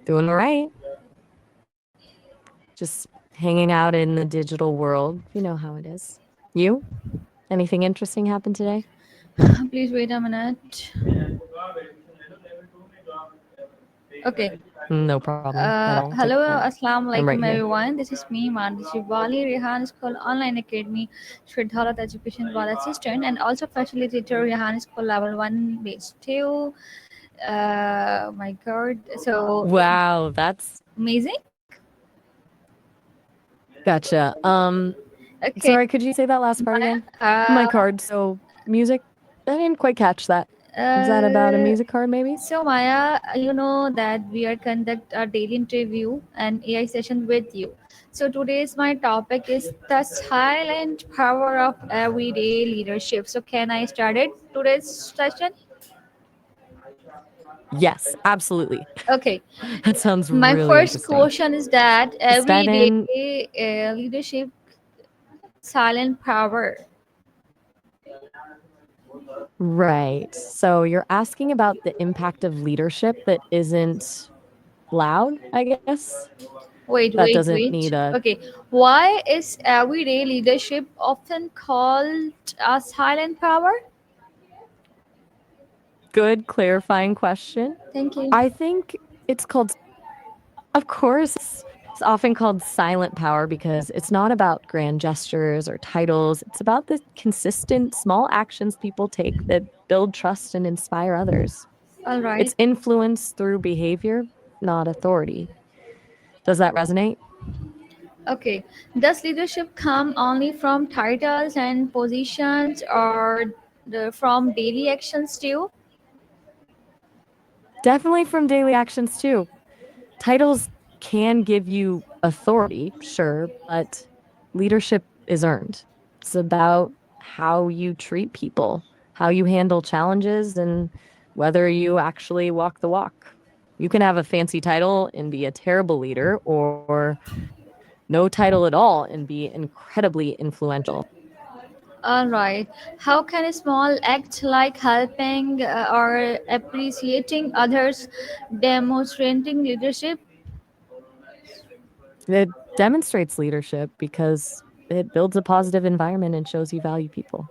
Doing all right. Just hanging out in the digital world. You know how it is. You? Anything interesting happened today? Please wait a minute. Okay. No problem at all. Take your Hello, time. Assalamu I'm right alaikum, here. everyone. This is me, Mandy Shivali, Rehan School Online Academy, Shridharat Education Wala Assistant, and also Facilitator Rehan School Level 1 Base 2. My God. So, Wow, that's amazing. gotcha. Okay. Sorry, could you say that last part Maya, again? My card. So music. I didn't quite catch that. Was that about a uh, music card, maybe? so Maya, you know that we are conduct a daily interview and AI session with you. So today's my topic is the silent power of everyday leadership. So can I start it today's session? Yes, absolutely. Okay. That sounds My really first interesting. question is that Let's dive everyday in. leadership silent power. Right. So you're asking about the impact of leadership that isn't loud, I guess. Wait, That wait, doesn't need wait. a Okay. Why is everyday leadership often called a silent power? good clarifying question. Thank you. I think it's called, of course, it's often called silent power because it's not about grand gestures or titles. It's about the consistent small actions people take that build trust and inspire others. All right. It's influence through behavior, not authority. Does that resonate? Okay. Does leadership come only from titles and positions or from daily actions too? Definitely from daily actions too. Titles can give you authority, sure, but leadership is earned. It's about how you treat people, how you handle challenges, and whether you actually walk the walk. You can have a fancy title and be a terrible leader, or no title at all and be incredibly influential. All right. How can a small act like helping or appreciating others demonstrating leadership? It demonstrates leadership because it builds a positive environment and shows you value people.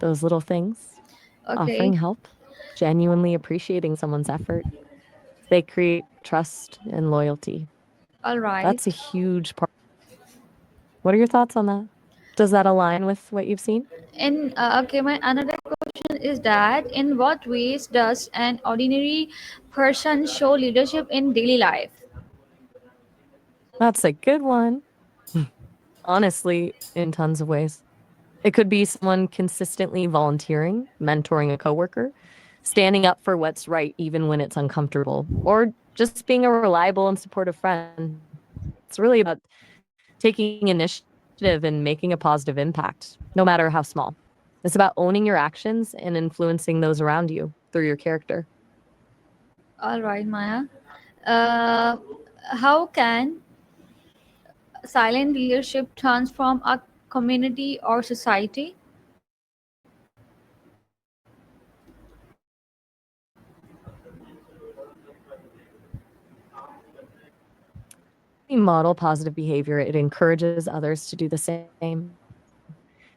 Those little things, offering Okay. help, genuinely appreciating someone's effort, they create trust and loyalty. All right. That's a huge part. What are your thoughts on that? Does that align with what you've seen? And okay, my another question is that in what ways does an ordinary person show leadership in daily life? That's a good one. Honestly, in tons of ways. It could be someone consistently volunteering, mentoring a coworker, standing up for what's right even when it's uncomfortable, or just being a reliable and supportive friend. It's really about taking initiative and making a positive impact, no matter how small. It's about owning your actions and influencing those around you through your character. All right, Maya. Uh, how can silent leadership transform a community or society? We model positive behavior, it encourages others to do the same.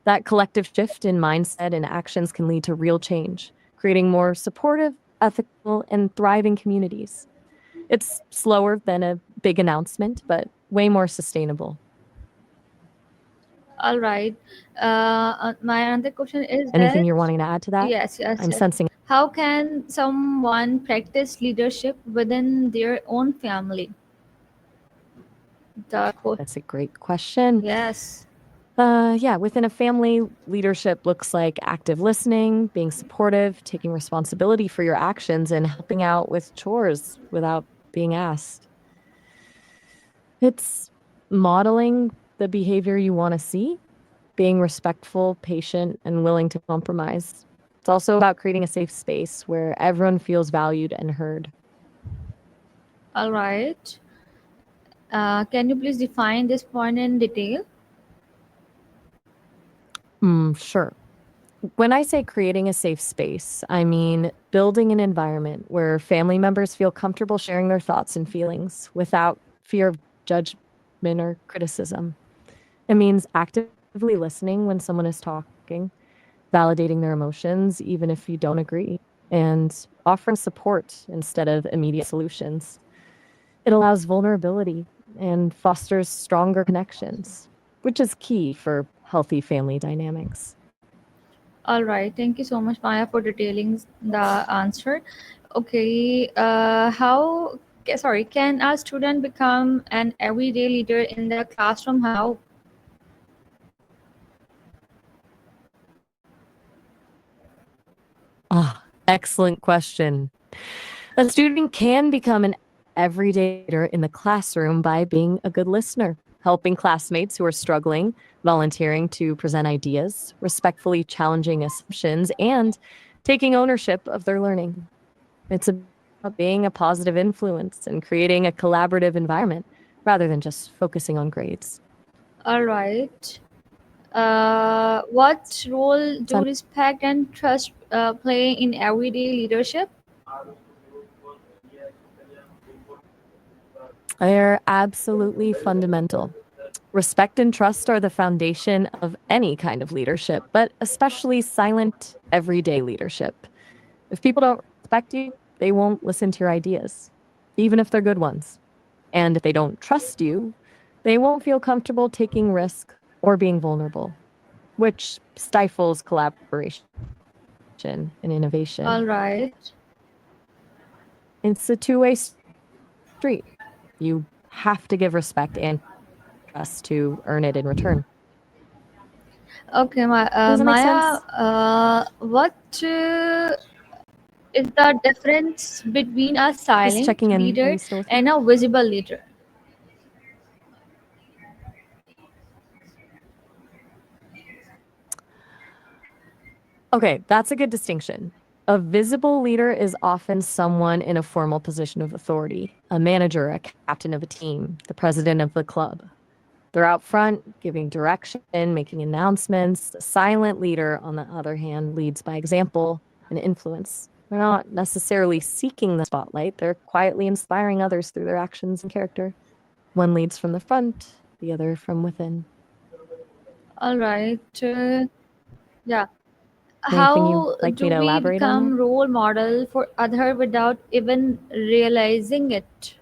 That collective shift in mindset and actions can lead to real change, creating more supportive, ethical, and thriving communities. It's slower than a big announcement, but way more sustainable. All right. My another question is Anything that you're wanting to add to that? yes, yes, I'm yes. sensing How can someone practice leadership within their own family? The quote. that's a great question. Yes. Yeah, within a family, leadership looks like active listening, being supportive, taking responsibility for your actions, and helping out with chores without being asked. It's modeling the behavior you want to see, being respectful, patient, and willing to compromise. It's also about creating a safe space where everyone feels valued and heard. All right. Can you please define this point in detail? Sure. When I say creating a safe space, I mean building an environment where family members feel comfortable sharing their thoughts and feelings without fear of judgment or criticism. It means actively listening when someone is talking, validating their emotions, even if you don't agree, and offering support instead of immediate solutions. It allows vulnerability and fosters stronger connections, which is key for healthy family dynamics. All right. Thank you so much, Maya, for detailing the answer. Okay. Sorry, can a student become an everyday leader in the classroom? How? Ah, excellent question. A student can become an everyday leader in the classroom by being a good listener, helping classmates who are struggling, volunteering to present ideas, respectfully challenging assumptions, and taking ownership of their learning. It's about being a positive influence and creating a collaborative environment rather than just focusing on grades. All right. What role do respect and trust play in everyday leadership? They're absolutely fundamental. Respect and trust are the foundation of any kind of leadership, but especially silent, everyday leadership. If people don't respect you, they won't listen to your ideas, even if they're good ones. And if they don't trust you, they won't feel comfortable taking risk or being vulnerable, which stifles collaboration and innovation. All right. It's a two-way street. You have to give respect and trust to earn it in return. Okay, Does that make sense? Maya, what is the difference between a Just silent checking in. Are leader you still with me? and a visible leader? Okay, that's a good distinction. A visible leader is often someone in a formal position of authority, a manager, a captain of a team, the president of the club. They're out front, giving direction, making announcements. A silent leader, on the other hand, leads by example and influence. They're not necessarily seeking the spotlight, they're quietly inspiring others through their actions and character. One leads from the front, the other from within. All right. Yeah. Anything you'd How like me do to we elaborate on there? become role model for other without even realizing it?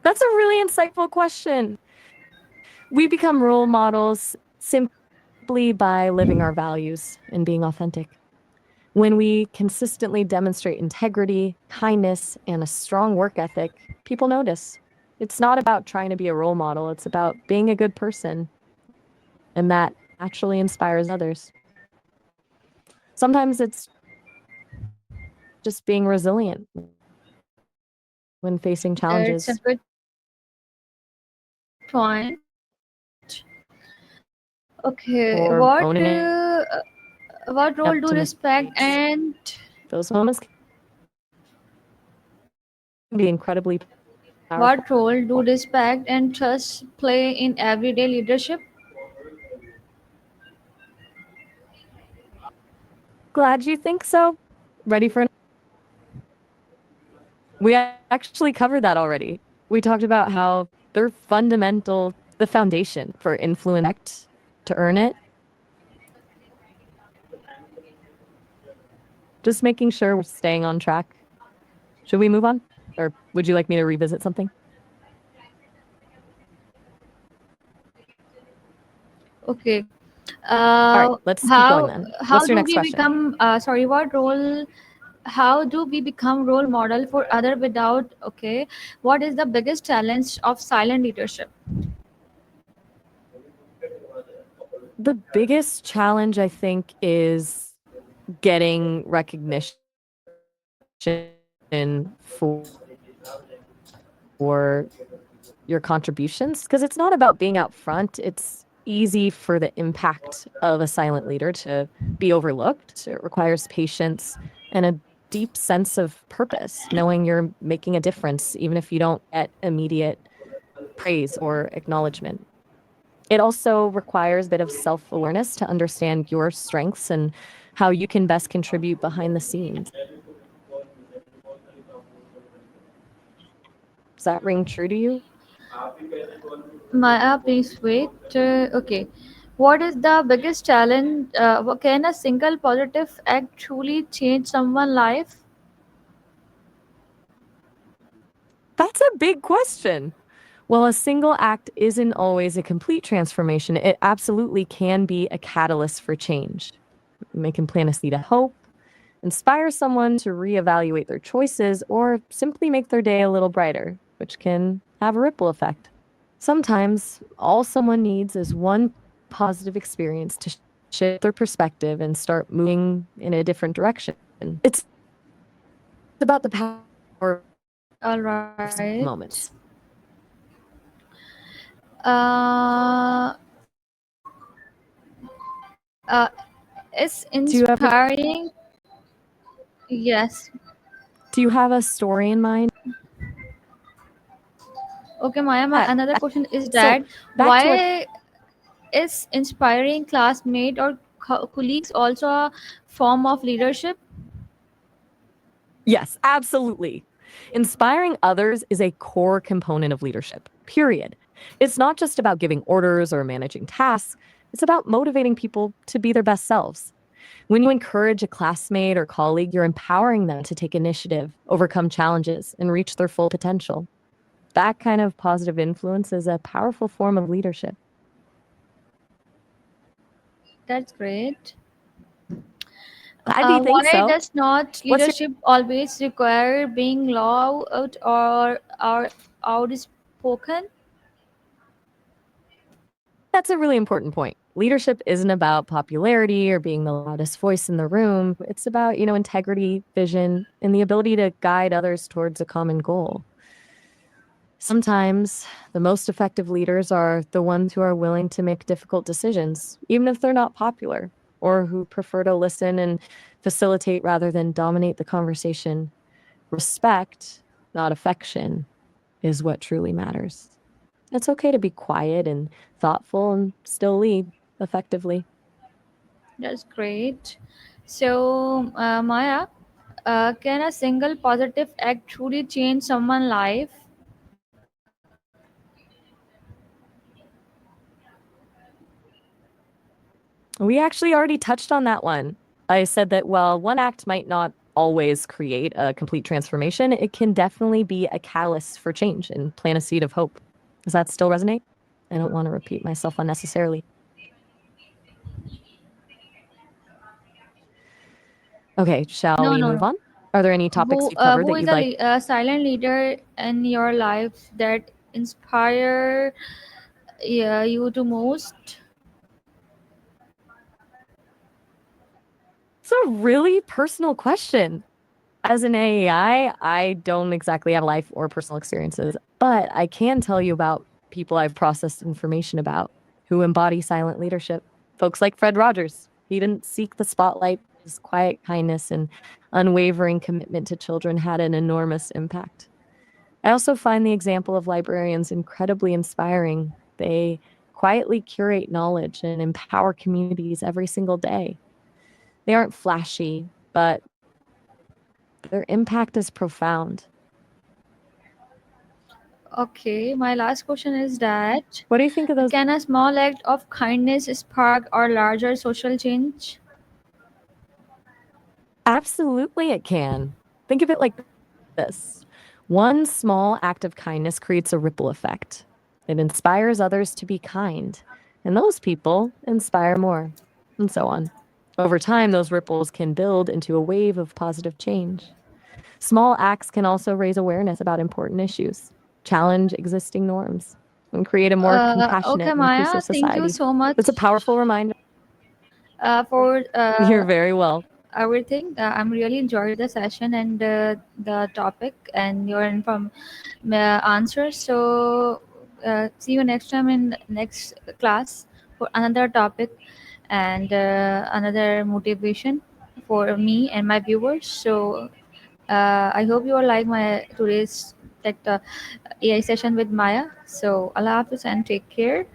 That's a really insightful question. We become role models simply by living our values and being authentic. When we consistently demonstrate integrity, kindness, and a strong work ethic, people notice. It's not about trying to be a role model, it's about being a good person, and that naturally inspires others. Sometimes it's just being resilient when facing challenges That's a good point. or owning Okay, up to mistakes. what role do respect and Those moments can be incredibly powerful. what role do respect and trust play in everyday leadership? Glad you think so. Ready for another one? We actually covered that already. We talked about how they're fundamental, the foundation for influence and respect to earn it. Just making sure we're staying on track. Should we move on? Or would you like me to revisit something? Okay. All right, let's keep going How then. how What's your do next we question? become sorry what role how do we become role model for other without okay, what is the biggest challenge of silent leadership? The biggest challenge, I think, is getting recognition for your contributions because it's not about being out front. It's easy for the impact of a silent leader to be overlooked. It requires patience and a deep sense of purpose, knowing you're making a difference, even if you don't get immediate praise or acknowledgement. It also requires a bit of self awareness to understand your strengths and how you can best contribute behind the scenes. Does that ring true to you? Maya, please wait. Okay. What is the biggest challenge? Can a single positive act truly change someone's life? That's a big question. Well, a single act isn't always a complete transformation. It absolutely can be a catalyst for change. It can plant a seed of hope, inspire someone to reevaluate their choices, or simply make their day a little brighter, which can have a ripple effect. Sometimes all someone needs is one positive experience to shift their perspective and start moving in a different direction. It's about the power of small All moments. right. Uh, uh, it's Do you have a inspiring. Yes. do you have a story in mind? Okay, Maya. My Yeah. another question is So that back to our why is inspiring classmate or colleagues also a form of leadership? Yes, absolutely. Inspiring others is a core component of leadership, period. It's not just about giving orders or managing tasks, it's about motivating people to be their best selves. When you encourage a classmate or colleague, you're empowering them to take initiative, overcome challenges, and reach their full potential. That kind of positive influence is a powerful form of leadership. That's great. Glad you think Why so. does not What's your leadership always require being loud or outspoken? That's a really important point. Leadership isn't about popularity or being the loudest voice in the room. It's about, integrity, vision, and the ability to guide others towards a common goal. Sometimes the most effective leaders are the ones who are willing to make difficult decisions, even if they're not popular, or who prefer to listen and facilitate rather than dominate the conversation. Respect, not affection, is what truly matters. It's okay to be quiet and thoughtful and still lead effectively. That's great. So, Maya, can a single positive act truly change someone's life? We actually already touched on that one. I said that, well, one act might not always create a complete transformation. It can definitely be a catalyst for change and plant a seed of hope. Does that still resonate? I don't want to repeat myself unnecessarily. Okay, shall No, we no, move no. on? Are there any topics we've covered Who that is you'd a like? silent leader in your life that inspire, yeah, you to most? It's a really personal question. As an AEI, I don't exactly have life or personal experiences, but I can tell you about people I've processed information about who embody silent leadership. Folks like Fred Rogers. He didn't seek the spotlight. His quiet kindness and unwavering commitment to children had an enormous impact. I also find the example of librarians incredibly inspiring. They quietly curate knowledge and empower communities every single day. They aren't flashy, but their impact is profound. Okay, my last question is that What do you think of those? can a small act of kindness spark or larger social change? Absolutely, it can. Think of it like this: one small act of kindness creates a ripple effect. It inspires others to be kind, and those people inspire more, and so on. Over time, those ripples can build into a wave of positive change. Small acts can also raise awareness about important issues, challenge existing norms, and create a more Okay, compassionate and Maya, inclusive thank you society. so much It's a powerful reminder. for You're very well. everything. I'm really enjoyed the session and the topic and your answers. So, see you next time in next class for another topic and another motivation for me and my viewers. So, I hope you all like my today's like the AI session with Maya. So, Allah Hafiz and take care.